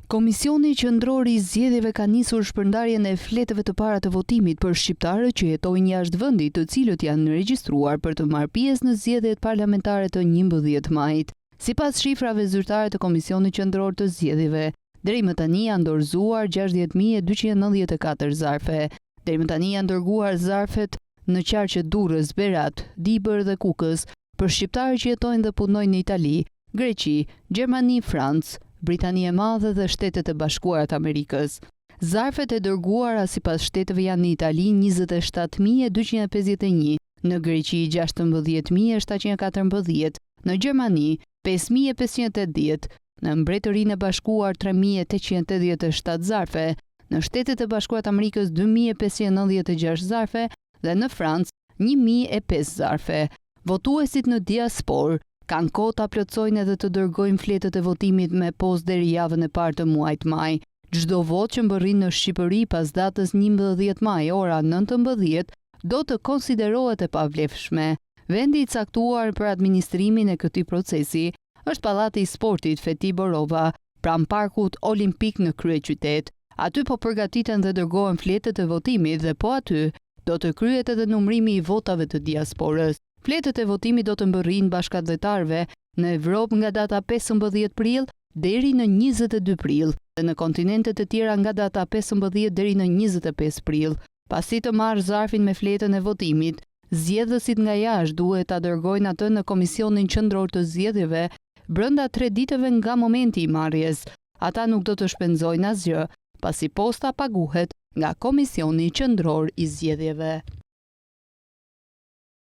Komisioni Qendror i Zgjedhjeve ka nisur shpërndarjen e fletëve të para të votimit për shqiptarët që jetojnë jashtë vendit, të cilët janë regjistruar për të marrë pjesë në zgjedhjet parlamentare të 11 majit. Sipas shifrave zyrtare të Komisionit Qendror të Zgjedhjeve, deri më tani janë dorëzuar 60.294 zarfe. Deri më tani janë dërguar zarfet në qarqe Durrës, Berat, Dibër dhe Kukës për shqiptarë që jetojnë dhe punojnë në Itali, Greqi, Gjermani, Francë, Britani e Madhe dhe Shtetet e Bashkuara të Amerikës. Zarfet e dërguara sipas shteteve janë në Itali 27.251, në Greqi 16.714, në Gjermani 5.580, në Mbretërinë e Bashkuar 3.887 zarfe, në Shtetet e Bashkuara të Amerikës 2.596 zarfe dhe në Francë 1.005 zarfe. Votuesit në diasporë kanë kohë ta plotësojnë edhe të dërgojnë fletët e votimit me postë deri javën e parë të muajit maj. Çdo votë që mbërrin në Shqipëri pas datës 11 maj ora 19 do të konsiderohet e pavlefshme. Vendi i caktuar për administrimin e këtij procesi është Pallati i Sportit Feti Borova, pranë Parkut Olimpik në kryeqytet. Aty po përgatiten dhe dërgohen fletët e votimit dhe po aty do të kryhet edhe numrimi i votave të diasporës. Fletët e votimit do të mbërrinë bashkëdhetarëve në Evropë nga data 15 prill deri në 22 prill dhe në kontinentet e tjera nga data 15 deri në 25 prill. Pasi të marrë zarfin me fletën e votimit, zgjedhësit nga jashtë duhet ta dërgojnë atë në Komisionin Qendror të Zgjedhjeve brenda 3 ditëve nga momenti i marrjes. Ata nuk do të shpenzojnë asgjë, pasi posta paguhet nga Komisioni Qendror i Zgjedhjeve.